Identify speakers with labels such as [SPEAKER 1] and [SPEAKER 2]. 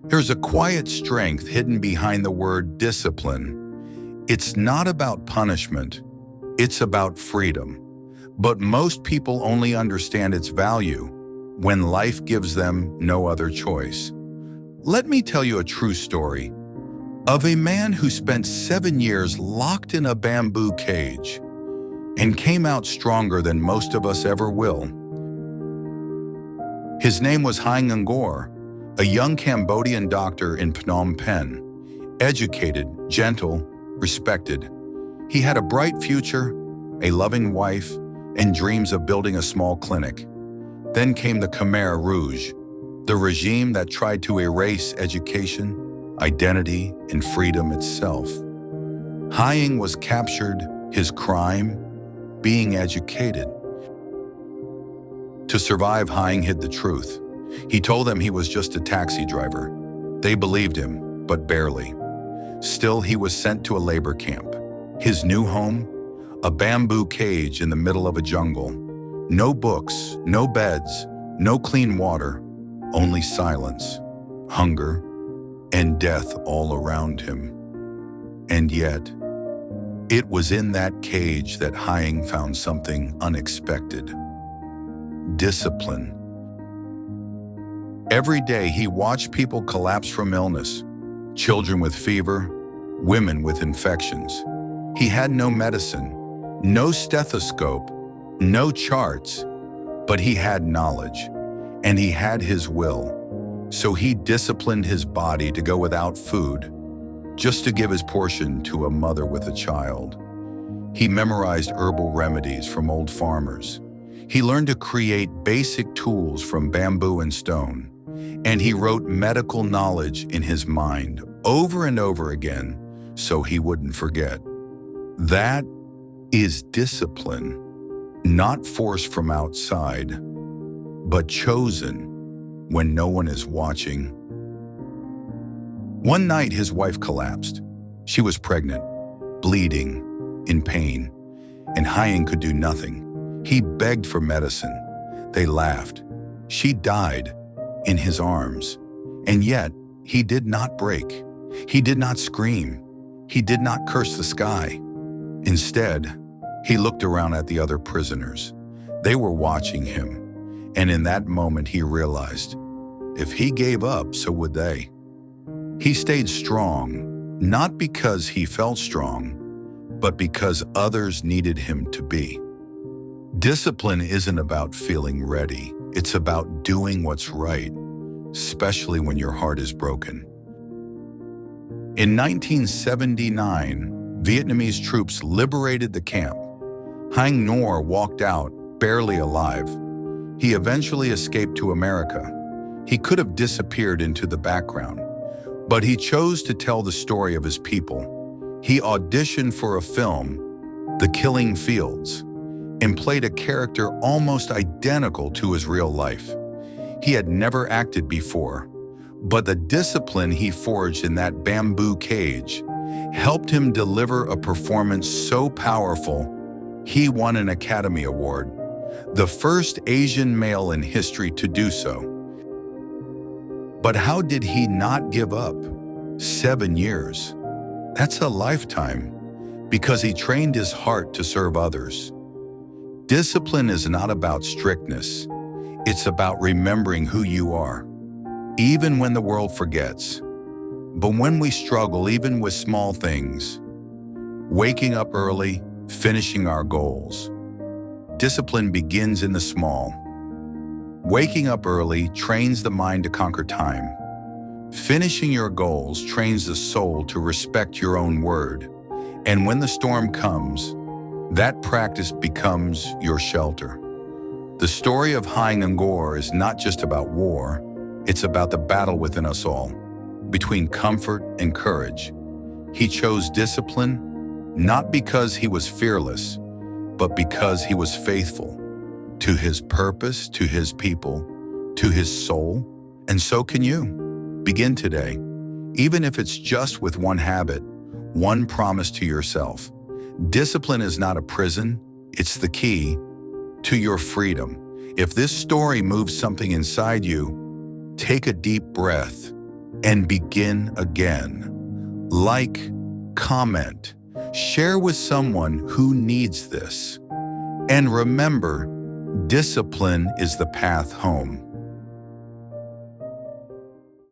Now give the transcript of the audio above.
[SPEAKER 1] There's a quiet strength hidden behind the word discipline. It's not about punishment, it's about freedom. But most people only understand its value when life gives them no other choice. Let me tell you a true story of a man who spent 7 years locked in a bamboo cage and came out stronger than most of us ever will. His name was Haing Ngor, a young Cambodian doctor in Phnom Penh, educated, gentle, respected. He had a bright future, a loving wife, and dreams of building a small clinic. Then came the Khmer Rouge, the regime that tried to erase education, identity, and freedom itself. Haing was captured, his crime, being educated. To survive, Haing hid the truth. He told them he was just a taxi driver. They believed him, but barely. Still, he was sent to a labor camp. His new home? A bamboo cage in the middle of a jungle. No books, no beds, no clean water, only silence, hunger, and death all around him. And yet, it was in that cage that Haing found something unexpected: discipline. Every day he watched people collapse from illness, children with fever, women with infections. He had no medicine, no stethoscope, no charts, but he had knowledge, and he had his will. So he disciplined his body to go without food, just to give his portion to a mother with a child. He memorized herbal remedies from old farmers. He learned to create basic tools from bamboo and stone, and he wrote medical knowledge in his mind over and over again so he wouldn't forget. That is discipline, not forced from outside, but chosen when no one is watching. One night his wife collapsed. She was pregnant, bleeding, in pain, and Haing could do nothing. He begged for medicine. They laughed. She died in his arms, and yet he did not break. He did not scream. He did not curse the sky. Instead, he looked around at the other prisoners. They were watching him, and in that moment he realized, if he gave up, so would they. He stayed strong, not because he felt strong, but because others needed him to be. Discipline isn't about feeling ready. It's about doing what's right, especially when your heart is broken. In 1979, Vietnamese troops liberated the camp. Haing Ngor walked out, barely alive. He eventually escaped to America. He could have disappeared into the background, but he chose to tell the story of his people. He auditioned for a film, The Killing Fields, and played a character almost identical to his real life. He had never acted before, but the discipline he forged in that bamboo cage helped him deliver a performance so powerful, he won an Academy Award, the first Asian male in history to do so. But how did he not give up? 7 years. That's a lifetime, because he trained his heart to serve others. Discipline is not about strictness. It's about remembering who you are, even when the world forgets. But when we struggle, even with small things, waking up early, finishing our goals, discipline begins in the small. Waking up early trains the mind to conquer time. Finishing your goals trains the soul to respect your own word. And when the storm comes, that practice becomes your shelter. The story of Haing Ngor is not just about war, it's about the battle within us all, between comfort and courage. He chose discipline, not because he was fearless, but because he was faithful to his purpose, to his people, to his soul. And so can you. Begin today, even if it's just with one habit, one promise to yourself. Discipline is not a prison, it's the key to your freedom. If this story moves something inside you, take a deep breath and begin again. Like, comment, share with someone who needs this. And remember, discipline is the path home.